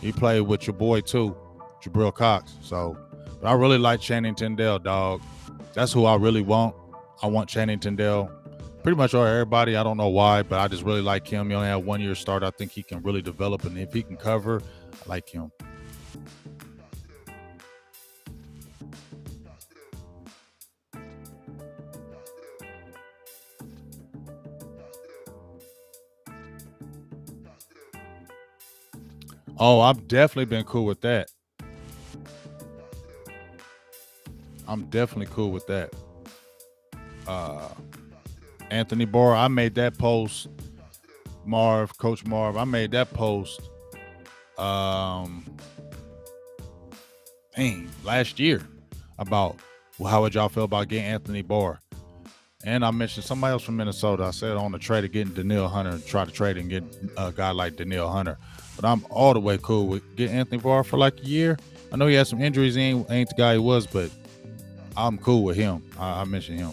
He played with your boy too, Jabril Cox. So, but I really like Channing Tindall, dog. That's who I really want. I want Channing Tindall. Pretty much everybody. I don't know why, but I just really like him. He only had 1 year start. I think he can really develop, and if he can cover, I like him. Oh, I've definitely been cool with that. I'm definitely cool with that. Anthony Barr, I made that post. Coach Marv, I made that post. Last year about how would y'all feel about getting Anthony Barr? And I mentioned somebody else from Minnesota. I said on the trade of getting Danielle Hunter and try to trade and get a guy like Danielle Hunter. But I'm all the way cool with getting Anthony Barr for like a year. I know he had some injuries. He ain't the guy he was, but I'm cool with him. I mentioned him.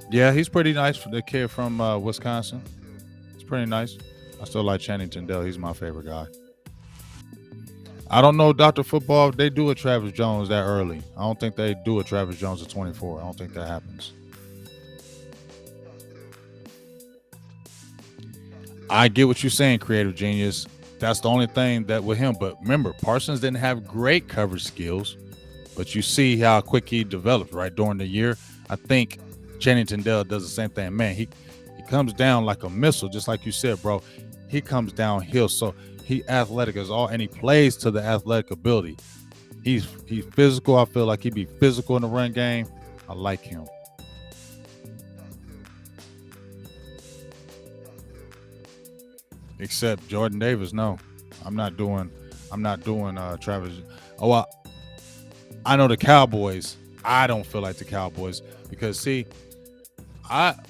Yeah, he's pretty nice for the kid from Wisconsin. It's pretty nice. I still like Channing Tindall. He's my favorite guy. I don't know, Dr. Football, if they do a Travis Jones that early. I don't think they do a Travis Jones at 24. I don't think that happens. I get what you're saying, creative genius. That's the only thing that with him. But remember, Parsons didn't have great coverage skills. but you see how quick he develops right during the year. I think Channing Tindall does the same thing. Man, he comes down like a missile, just like you said, bro. He comes downhill, so he athletic as all, and he plays to the athletic ability. He's physical. I feel like he'd be physical in the run game. I like him. Except Jordan Davis, no. I'm not doing Travis. Oh, I know the Cowboys. I don't feel like the Cowboys because see,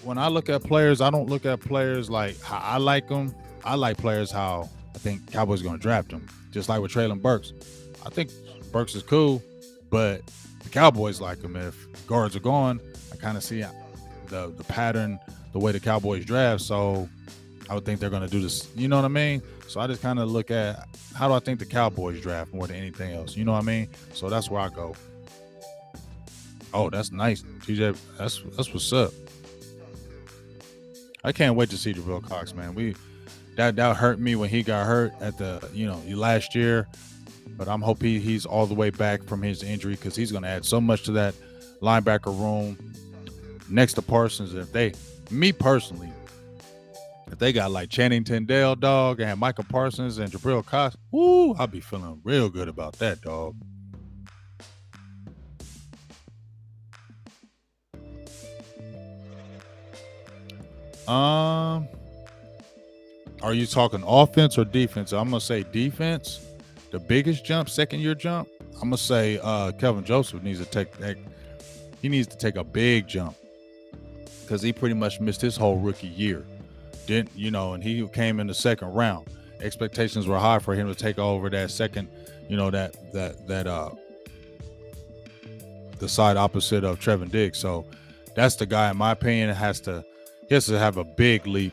when I look at players, I don't look at players like how I like them. I like players how I think Cowboys going to draft them. Just like with Traylon Burks. I think Burks is cool, but the Cowboys like him. If guards are gone, I kind of see the pattern, the way the Cowboys draft. So I would think they're going to do this. You know what I mean? So I just kind of look at how do I think the Cowboys draft more than anything else. You know what I mean? So that's where I go. Oh, that's nice, TJ. That's what's up. I can't wait to see Jabril Cox, man. That hurt me when he got hurt at the last year, but I'm hoping he's all the way back from his injury because he's going to add so much to that linebacker room next to Parsons. Me personally, if they got like Channing Tindall, dog, and Michael Parsons and Jabril Cox, woo, I'll be feeling real good about that, dog. Are you talking offense or defense? I'm gonna say defense. The biggest jump, second year jump. I'm gonna say Kelvin Joseph needs to take that. He needs to take a big jump because he pretty much missed his whole rookie year. And he came in the second round. Expectations were high for him to take over that second, the side opposite of Trevin Diggs. So that's the guy, in my opinion, he has to have a big leap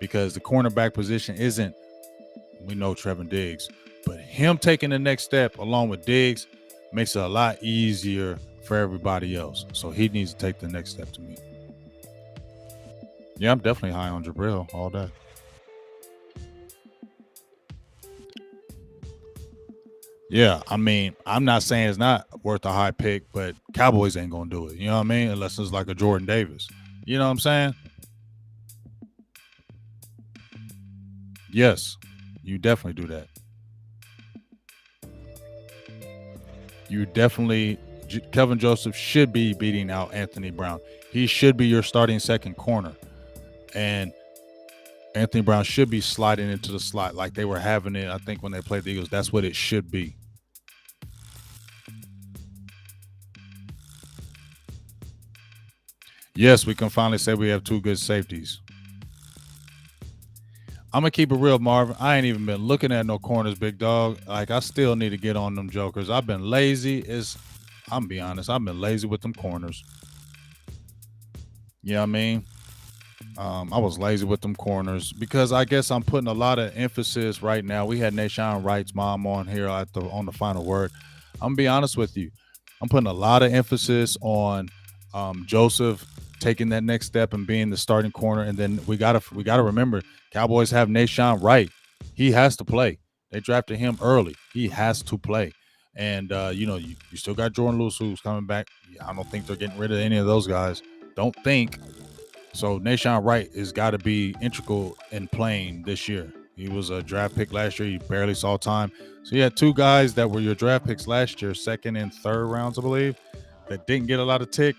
because the cornerback position isn't, we know Trevin Diggs, but him taking the next step along with Diggs makes it a lot easier for everybody else. So he needs to take the next step to me. Yeah, I'm definitely high on Jabril all day. Yeah, I mean, I'm not saying it's not worth a high pick, but Cowboys ain't gonna do it. You know what I mean? Unless it's like a Jordan Davis. You know what I'm saying? Yes, you definitely do that. Kevin Joseph should be beating out Anthony Brown. He should be your starting second corner. And Anthony Brown should be sliding into the slot like they were having it, I think, when they played the Eagles. That's what it should be. Yes, we can finally say we have two good safeties. I'm going to keep it real, Marvin. I ain't even been looking at no corners, big dog. Like, I still need to get on them jokers. I've been lazy. I'm going to be honest. I've been lazy with them corners. You know what I mean? I was lazy with them corners because I guess I'm putting a lot of emphasis right now. We had Nashawn Wright's mom on here on the final word. I'm gonna be honest with you. I'm putting a lot of emphasis on Joseph taking that next step and being the starting corner. And then we gotta remember, Cowboys have Nashawn Wright. He has to play. They drafted him early. He has to play. And you still got Jordan Lewis who's coming back. I don't think they're getting rid of any of those guys. Don't think. So Nashawn Wright has got to be integral in playing this year. He was a draft pick last year. He barely saw time. So you had two guys that were your draft picks last year, second and third rounds, I believe, that didn't get a lot of tick,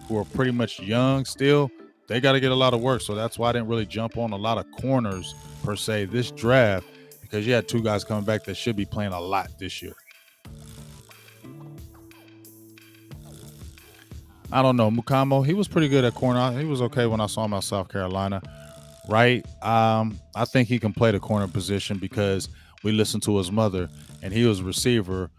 who are pretty much young still. They got to get a lot of work. So that's why I didn't really jump on a lot of corners per se this draft, because you had two guys coming back that should be playing a lot this year. I don't know. Mukamo, he was pretty good at corner. He was okay when I saw him at South Carolina. Right? I think he can play the corner position because we listened to his mother, and he was a receiver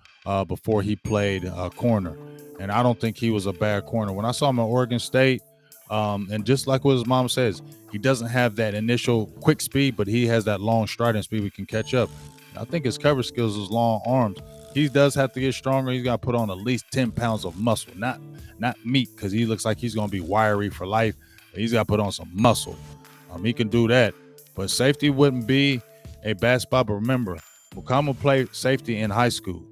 before he played corner. And I don't think he was a bad corner. When I saw him at Oregon State, and just like what his mom says, he doesn't have that initial quick speed, but he has that long striding speed we can catch up. I think his cover skills, his long arms. He does have to get stronger. He's got to put on at least 10 pounds of muscle, not meat, because he looks like he's going to be wiry for life. He's got to put on some muscle. He can do that. But safety wouldn't be a bad spot. But remember, Mukama played safety in high school.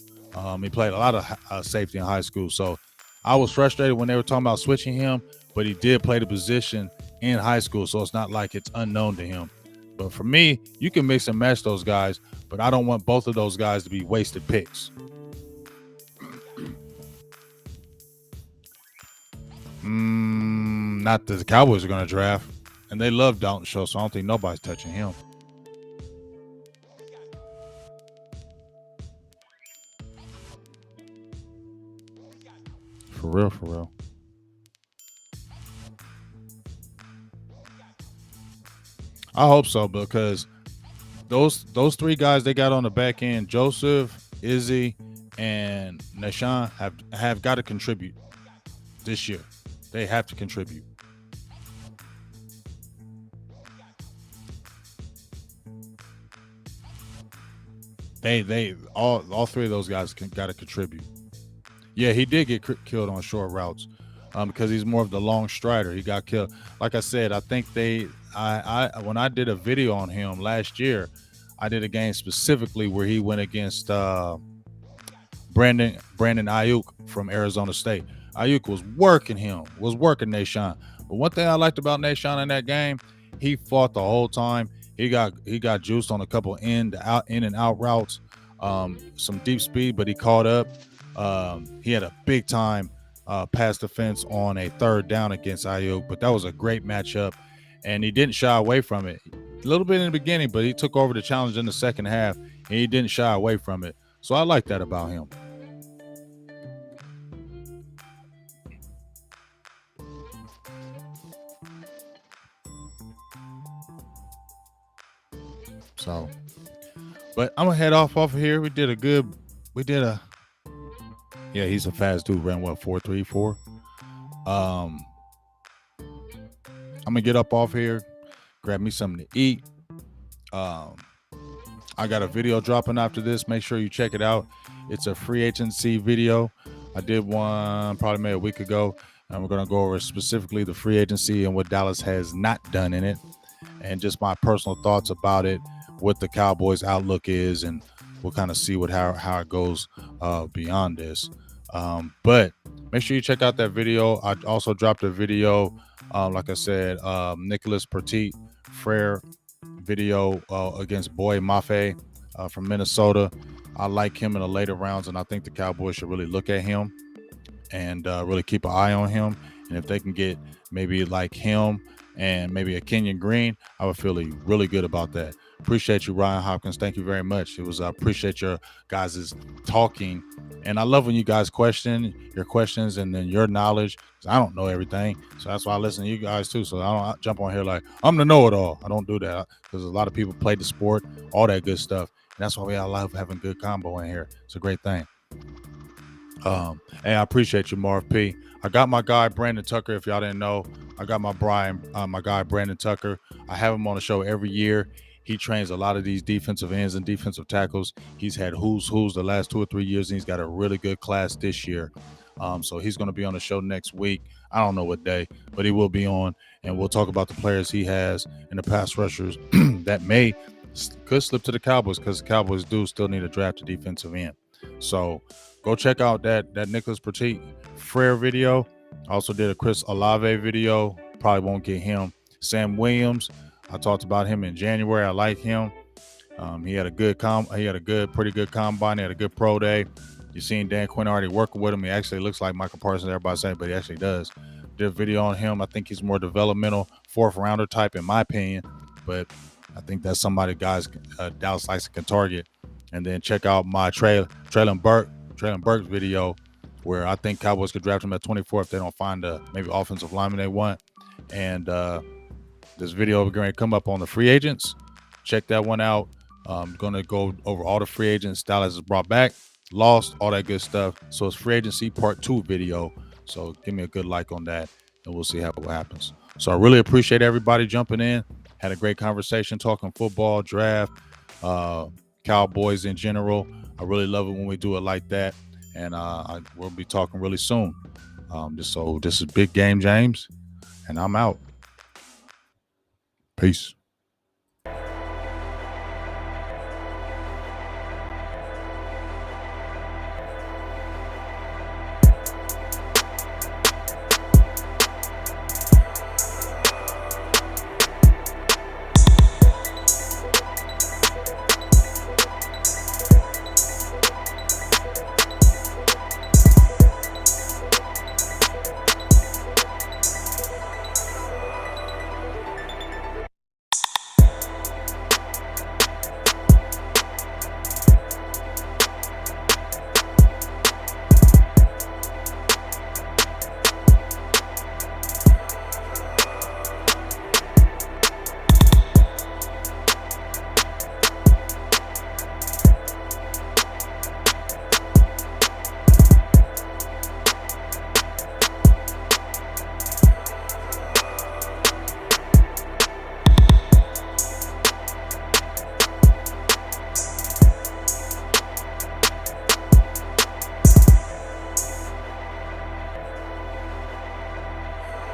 He played a lot of safety in high school. So I was frustrated when they were talking about switching him, but he did play the position in high school. So it's not like it's unknown to him. But for me, you can mix and match those guys, but I don't want both of those guys to be wasted picks. Not that the Cowboys are going to draft. And they love Dalton Schultz, so I don't think nobody's touching him. For real, for real. I hope so, because those three guys they got on the back end, Joseph, Izzy, and Nashawn have got to contribute this year. They have to contribute. They all three of those guys got to contribute. Yeah, he did get killed on short routes, because he's more of the long strider. He got killed. Like I said, I think I when I did a video on him last year, I did a game specifically where he went against Brandon Ayuk from Arizona State. Ayuk was working Nashawn. But one thing I liked about Nashawn in that game, he fought the whole time. He got juiced on a couple in and out routes, some deep speed, but he caught up. He had a big time pass defense on a third down against Ayuk, but that was a great matchup, and he didn't shy away from it. A little bit in the beginning, but he took over the challenge in the second half, and he didn't shy away from it. So I like that about him. So, but I'm gonna head off of here. We did a yeah, he's a fast dude. Ran what, 4.34. I'm gonna get up off here, grab me something to eat. I got a video dropping after this. Make sure you check it out. It's a free agency video. I did one probably maybe a week ago, and we're gonna go over specifically the free agency and what Dallas has not done in it, and just my personal thoughts about it, what the Cowboys' outlook is, and we'll kind of see how it goes beyond this. But make sure you check out that video. I also dropped a video, like I said, Nicholas Petit Frere video against Boy Mafe from Minnesota. I like him in the later rounds, and I think the Cowboys should really look at him and really keep an eye on him. And if they can get maybe like him and maybe a Kenyon Green, I would feel really good about that. Appreciate you, Ryan Hopkins. Thank you very much. I appreciate your guys' talking. And I love when you guys question your questions and then your knowledge. I don't know everything. So that's why I listen to you guys too. So I don't jump on here like I'm the know-it-all. I don't do that because a lot of people play the sport, all that good stuff. And that's why we all love having good combo in here. It's a great thing. And I appreciate you, Marv P. I got my guy Brandon Tucker. If y'all didn't know, I got my guy Brandon Tucker. I have him on the show every year. He trains a lot of these defensive ends and defensive tackles. He's had who's the last 2 or 3 years, and he's got a really good class this year. So he's going to be on the show next week. I don't know what day, but he will be on, and we'll talk about the players he has and the pass rushers that could slip to the Cowboys, because the Cowboys do still need to draft a defensive end. So go check out that Nicholas Petit Frere video. I also did a Chris Olave video. Probably won't get him. Sam Williams, I talked about him in January. I like him. He had a pretty good combine. He had a good pro day. You've seen Dan Quinn already working with him. He actually looks like Michael Parsons, everybody saying, but he actually does. Did a video on him. I think he's more developmental, fourth rounder type in my opinion, but I think that's somebody guys Dallas likes can target. And then check out my Traylon Burks video, where I think Cowboys could draft him at 24 if they don't find a maybe offensive lineman they want. And this video is going to come up on the free agents. Check that one out. I'm going to go over all the free agents Dallas has brought back, lost, all that good stuff. So it's free agency part 2 video. So give me a good like on that, and we'll see what happens. So I really appreciate everybody jumping in. Had a great conversation talking football, draft, Cowboys in general. I really love it when we do it like that. And we'll be talking really soon. This is Big Game James, and I'm out. Peace.